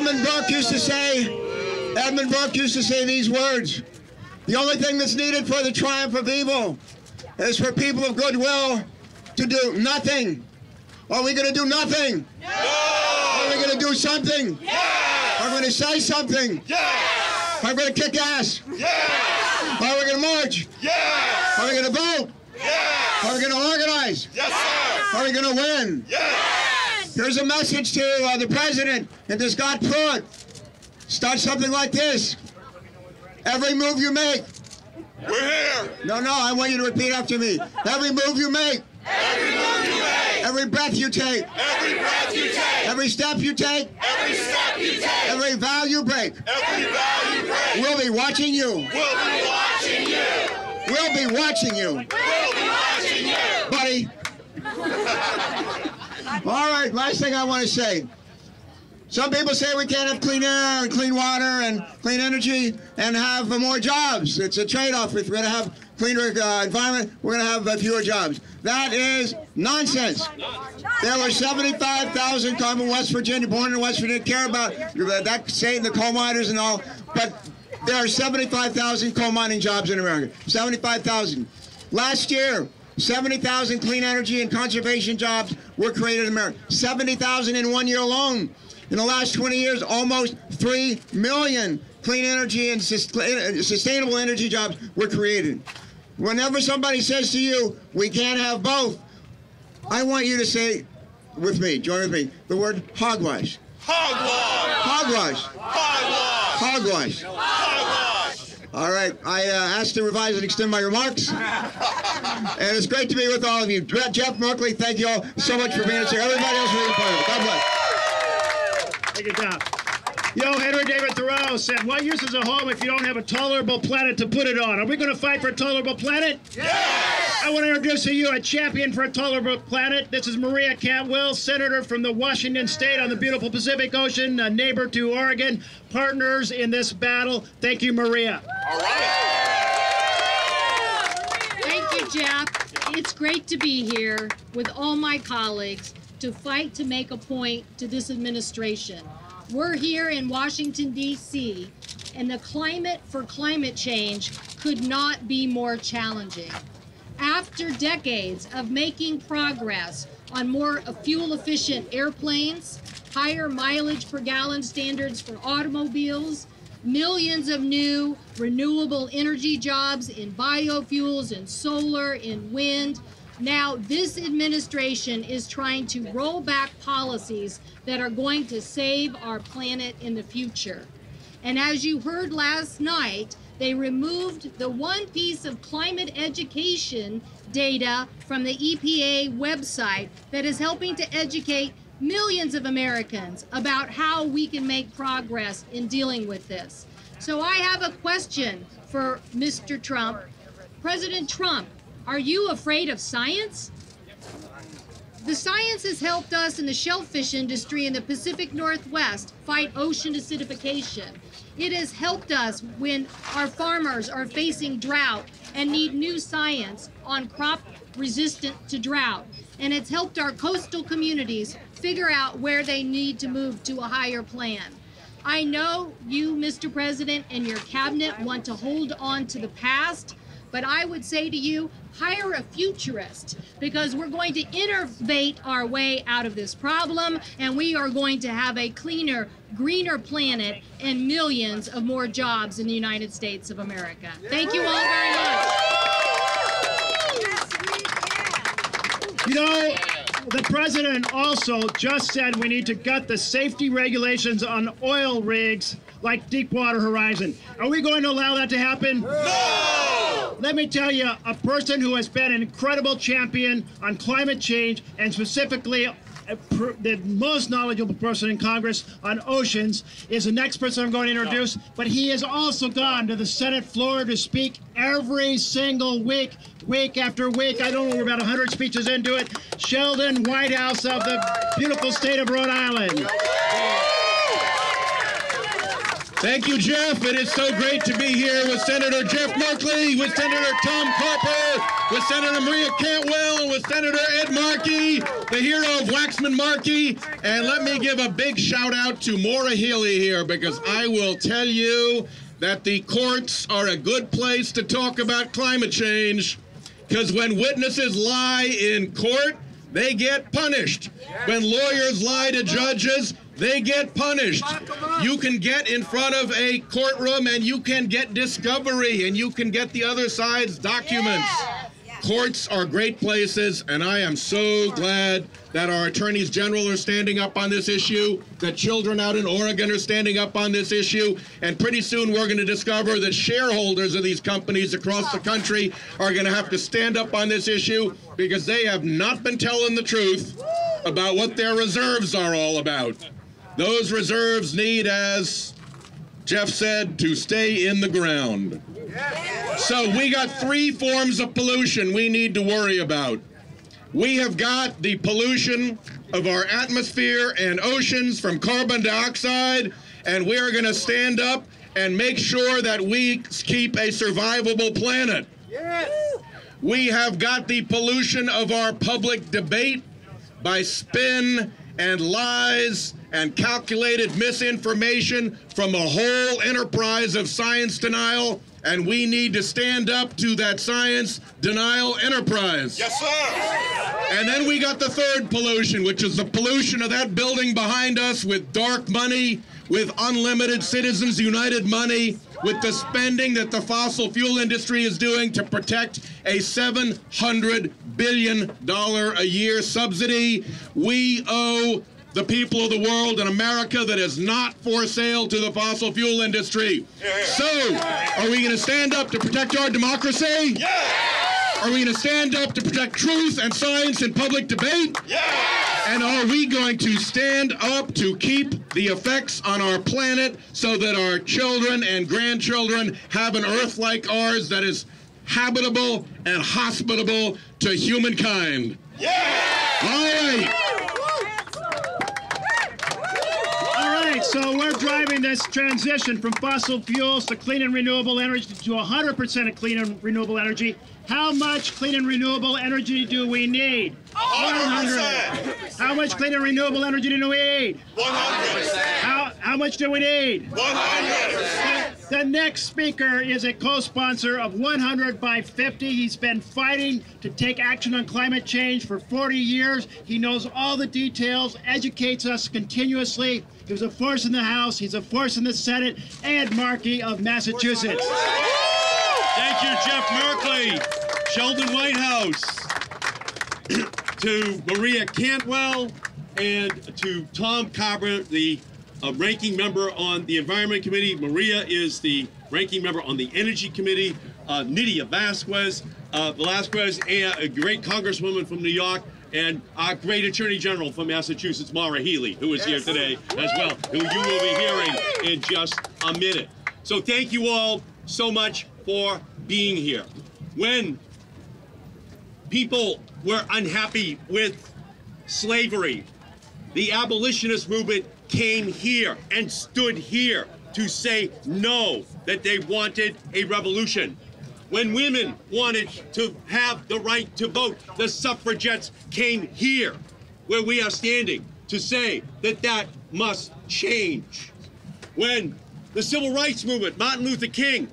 Edmund Burke used to say these words: the only thing that's needed for the triumph of evil is for people of goodwill to do nothing. Are we going to do nothing? No! Are we going to do something? Yes! Are we going to say something? Yes! Are we going to kick ass? Yes! Are we going to march? Yes! Are we going to vote? Yes! Are we going to organize? Yes, sir! Are we going to win? Yes! Here's a message to the president and to Scott Pruitt. Start something like this. Every move you make. We're here! No, I want you to repeat after me. Every move you make. Every move you make! Every breath you take. Every breath you take! Every step you take. Every step you take! Every vow you break. Every vow you break! We'll be watching you. We'll be watching you! We'll be watching you. We'll be watching you! Buddy. All right, last thing I want to say. Some people say we can't have clean air and clean water and clean energy and have more jobs. It's a trade-off. If we're going to have cleaner environment, we're going to have fewer jobs. That is nonsense. There were 75,000 born in West Virginia, care about that state and the coal miners and all, but there are 75,000 coal mining jobs in America. 75,000. Last year, 70,000 clean energy and conservation jobs were created in America. 70,000 in 1 year alone. In the last 20 years, almost 3 million clean energy and sustainable energy jobs were created. Whenever somebody says to you, we can't have both, I want you to say with me, join with me, the word hogwash. Hogwash! Hogwash. Hogwash! Hogwash. Hogwash! All right, I asked to revise and extend my remarks, and it's great to be with all of you. Jeff Merkley, thank you all so much for being here. Everybody else for being part of it. God bless. Take it down. Yo, Henry David Thoreau said, what use is a home if you don't have a tolerable planet to put it on? Are we going to fight for a tolerable planet? Yes! I want to introduce to you a champion for a tolerable planet. This is Maria Cantwell, senator from the Washington State on the beautiful Pacific Ocean, a neighbor to Oregon, partners in this battle. Thank you, Maria. All right. Thank you, Jeff. It's great to be here with all my colleagues to fight to make a point to this administration. We're here in Washington, D.C., and the climate for climate change could not be more challenging. After decades of making progress on more fuel-efficient airplanes, higher mileage per gallon standards for automobiles, millions of new renewable energy jobs in biofuels, in solar, in wind, now this administration is trying to roll back policies that are going to save our planet in the future. And as you heard last night, they removed the one piece of climate education data from the EPA website that is helping to educate millions of Americans about how we can make progress in dealing with this. So I have a question for Mr. Trump. President Trump, are you afraid of science? The science has helped us in the shellfish industry in the Pacific Northwest fight ocean acidification. It has helped us when our farmers are facing drought and need new science on crop resistant to drought. And it's helped our coastal communities figure out where they need to move to a higher plan. I know you, Mr. President, and your cabinet want to hold on to the past, but I would say to you, hire a futurist, because we're going to innovate our way out of this problem, and we are going to have a cleaner, greener planet and millions of more jobs in the United States of America. Thank you all very much. You know, the president also just said we need to gut the safety regulations on oil rigs like Deepwater Horizon. Are we going to allow that to happen? No! Let me tell you, a person who has been an incredible champion on climate change, and specifically the most knowledgeable person in Congress on oceans, is the next person I'm going to introduce. But he has also gone to the Senate floor to speak every single week, week after week. I don't know, we're about 100 speeches into it. Sheldon Whitehouse of the beautiful state of Rhode Island. Thank you, Jeff. It is so great to be here with Senator Jeff Merkley, with Senator Tom Carper, with Senator Maria Cantwell, and with Senator Ed Markey, the hero of Waxman Markey. And let me give a big shout out to Maura Healey here, because I will tell you that the courts are a good place to talk about climate change, because when witnesses lie in court, they get punished. When lawyers lie to judges, they get punished. You can get in front of a courtroom and you can get discovery and you can get the other side's documents. Courts are great places, and I am so glad that our attorneys general are standing up on this issue, that children out in Oregon are standing up on this issue, and pretty soon we're going to discover that shareholders of these companies across the country are going to have to stand up on this issue, because they have not been telling the truth about what their reserves are all about. Those reserves need, as Jeff said, to stay in the ground. So we got 3 forms of pollution we need to worry about. We have got the pollution of our atmosphere and oceans from carbon dioxide, and we are going to stand up and make sure that we keep a survivable planet. We have got the pollution of our public debate by spin and lies and calculated misinformation from a whole enterprise of science denial, and we need to stand up to that science denial enterprise. Yes, sir. And then we got the 3rd pollution, which is the pollution of that building behind us with dark money, with unlimited Citizens United money, with the spending that the fossil fuel industry is doing to protect a $700 billion a year subsidy. We owe the people of the world in America that is not for sale to the fossil fuel industry. So, are we going to stand up to protect our democracy? Are we going to stand up to protect truth and science and public debate? And are we going to stand up to keep the effects on our planet so that our children and grandchildren have an Earth like ours that is habitable and hospitable to humankind? All right. So we're driving this transition from fossil fuels to clean and renewable energy to 100% of clean and renewable energy. How much clean and renewable energy do we need? 100%. How much clean and renewable energy do we need? 100%. How much do we need? 100%. The next speaker is a co-sponsor of 100 by 50. He's been fighting to take action on climate change for 40 years. He knows all the details, educates us continuously. He was a force in the House. He's a force in the Senate. Ed Markey of Massachusetts. Thank you, Jeff Merkley, Sheldon Whitehouse, to Maria Cantwell, and to Tom Carver, the ranking member on the Environment Committee. Maria is the ranking member on the Energy Committee. Nydia Vasquez, a great congresswoman from New York, and our great Attorney General from Massachusetts, Maura Healey, who is here today as well, who you will be hearing in just a minute. So thank you all so much for being here. When people were unhappy with slavery, the abolitionist movement came here and stood here to say no, that they wanted a revolution. When women wanted to have the right to vote, the suffragettes came here, where we are standing, to say that that must change. When the civil rights movement, Martin Luther King,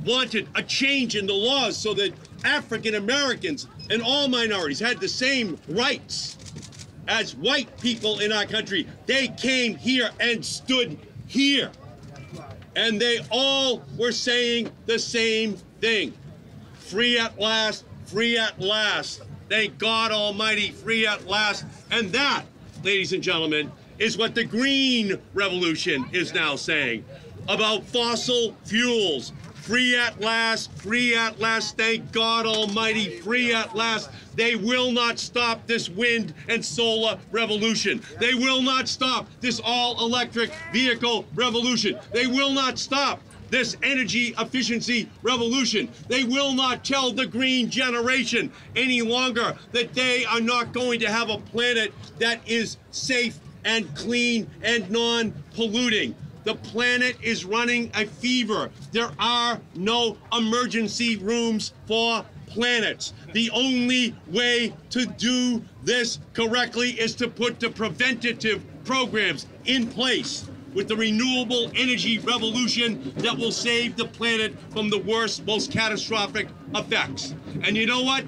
wanted a change in the laws so that African Americans and all minorities had the same rights as white people in our country, they came here and stood here. And they all were saying the same thing. Free at last, free at last. Thank God Almighty, free at last. And that, ladies and gentlemen, is what the Green Revolution is now saying about fossil fuels. Free at last, thank God Almighty, free at last. They will not stop this wind and solar revolution. They will not stop this all-electric vehicle revolution. They will not stop this energy efficiency revolution. They will not tell the green generation any longer that they are not going to have a planet that is safe and clean and non-polluting. The planet is running a fever. There are no emergency rooms for planets. The only way to do this correctly is to put the preventative programs in place with the renewable energy revolution that will save the planet from the worst, most catastrophic effects. And you know what?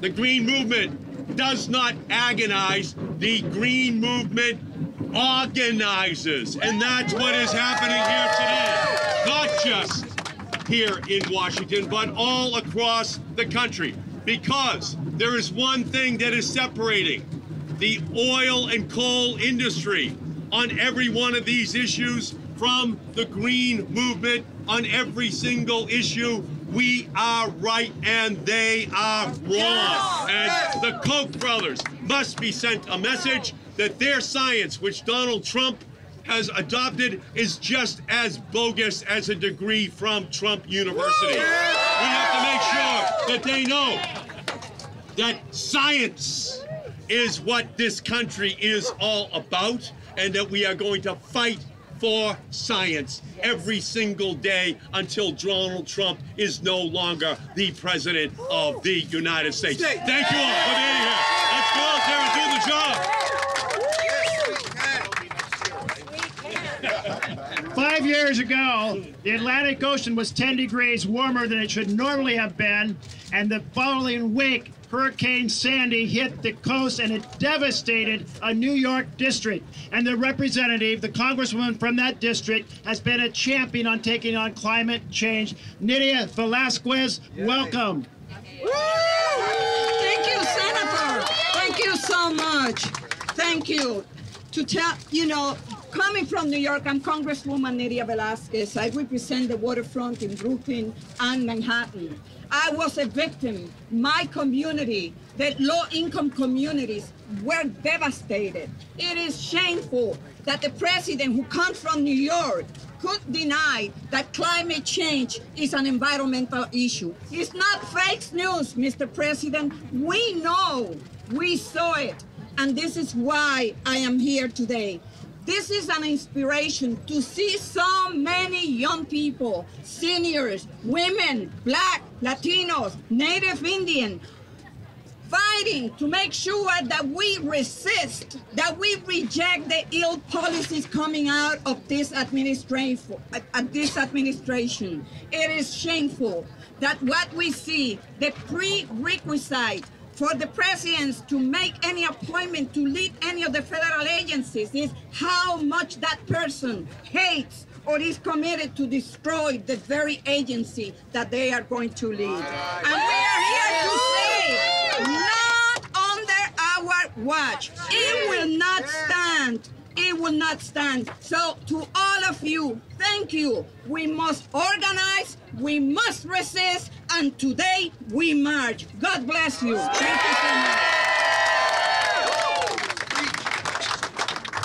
The Green Movement does not agonize. The Green Movement organizes. And that's what is happening here today. Not just here in Washington, but all across the country. Because there is one thing that is separating the oil and coal industry on every one of these issues from the Green Movement on every single issue. We are right and they are wrong. And the Koch brothers must be sent a message that their science, which Donald Trump has adopted, is just as bogus as a degree from Trump University. We have to make sure that they know that science is what this country is all about, and that we are going to fight for science every single day until Donald Trump is no longer the president of the United States. Thank you all for being here. Let's go out there and do the job. 5 years ago, the Atlantic Ocean was 10 degrees warmer than it should normally have been, and the following week, Hurricane Sandy hit the coast and it devastated a New York district. And the representative, the congresswoman from that district, has been a champion on taking on climate change. Nydia Velázquez, welcome. Thank you, Senator. Thank you so much. Thank you. To tell, coming from New York, I'm Congresswoman Nydia Velázquez. I represent the waterfront in Brooklyn and Manhattan. I was a victim. My community, the low-income communities, were devastated. It is shameful that the president who comes from New York could deny that climate change is an environmental issue. It's not fake news, Mr. President. We know. We saw it. And this is why I am here today. This is an inspiration to see so many young people, seniors, women, Black, Latinos, Native Indian, fighting to make sure that we resist, that we reject the ill policies coming out of this administration. It is shameful that what we see, the prerequisite for the presidents to make any appointment to lead any of the federal agencies is how much that person hates or is committed to destroy the very agency that they are going to lead. And we are here to say, not under our watch. It will not stand. It will not stand. So to all of you, thank you. We must organize, we must resist, and today we march. God bless you. Thank you so much.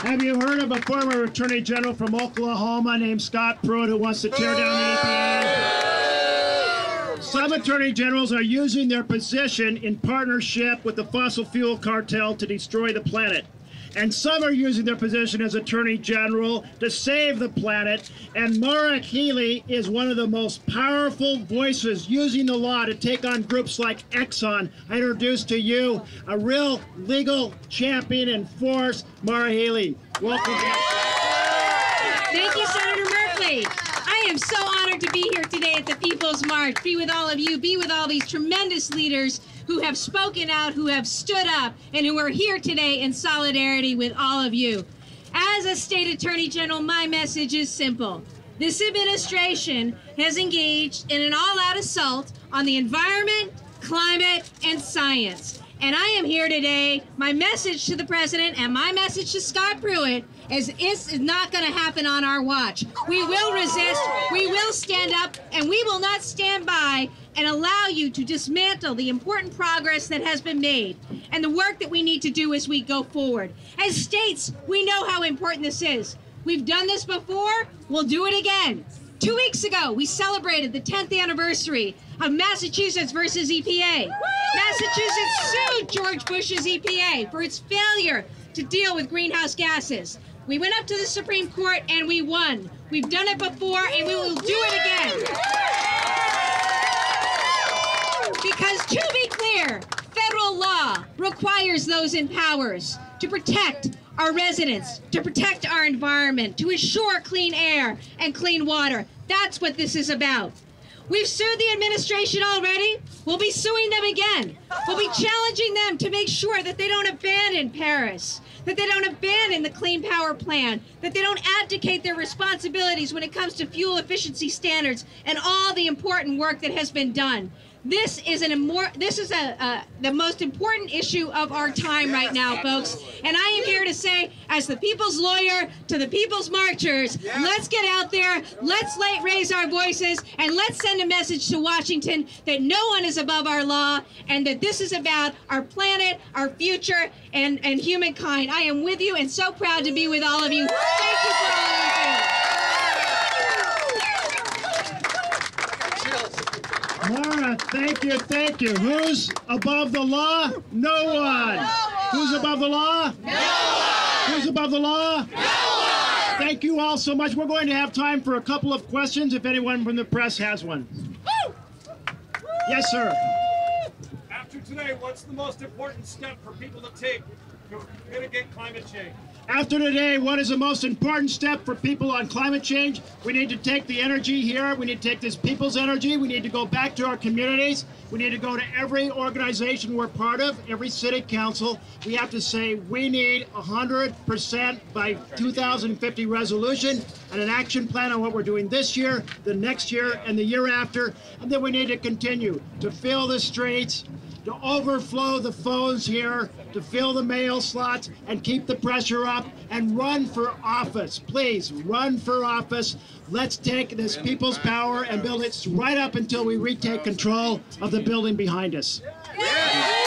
Have you heard of a former Attorney General from Oklahoma named Scott Pruitt who wants to tear down the EPA? Some Attorney Generals are using their position in partnership with the fossil fuel cartel to destroy the planet. And some are using their position as Attorney General to save the planet. And Maura Healey is one of the most powerful voices using the law to take on groups like Exxon. I introduce to you a real legal champion in force, Maura Healey. Welcome. Thank you, Senator Merkley. I am so honored to be here today at the People's March, be with all of you, be with all these tremendous leaders who have spoken out, who have stood up, and who are here today in solidarity with all of you. As a state attorney general, my message is simple. This administration has engaged in an all-out assault on the environment, climate, and science. And I am here today, my message to the president and my message to Scott Pruitt is it's not going to happen on our watch. We will resist, we will stand up, and we will not stand by and allow you to dismantle the important progress that has been made and the work that we need to do as we go forward. As states, we know how important this is. We've done this before, we'll do it again. 2 weeks ago, we celebrated the 10th anniversary of Massachusetts versus EPA. Massachusetts sued George Bush's EPA for its failure to deal with greenhouse gases. We went up to the Supreme Court and we won. We've done it before and we will do it again. Because To be clear, federal law requires those in powers to protect our residents, to protect our environment, to ensure clean air and clean water. That's what this is about. We've sued the administration already. We'll be suing them again. We'll be challenging them to make sure that they don't abandon Paris, that they don't abandon the Clean Power Plan, that they don't abdicate their responsibilities when it comes to fuel efficiency standards and all the important work that has been done. This is the most important issue of our time right now, folks. And I am here to say, as the people's lawyer to the people's marchers, let's get out there, let's raise our voices, and let's send a message to Washington that no one is above our law, and that this is about our planet, our future, and humankind. I am with you and so proud to be with all of you. Thank you for all you do. Laura, thank you, thank you. Who's above the law? No one. Who's above the law? No one. Who's above the law? No one. Thank you all so much. We're going to have time for a couple of questions if anyone from the press has one. Woo! Yes, sir. After today, what's the most important step for people to take to mitigate climate change? After today, what is the most important step for people on climate change? We need to take the energy here. We need to take this people's energy. We need to go back to our communities. We need to go to every organization we're part of, every city council. We have to say we need 100% by 2050 resolution and an action plan on what we're doing this year, the next year, and the year after. And then we need to continue to fill the streets, to overflow the phones here, to fill the mail slots, and keep the pressure up, and run for office. Please, run for office. Let's take this people's power and build it right up until we retake control of the building behind us. Yeah.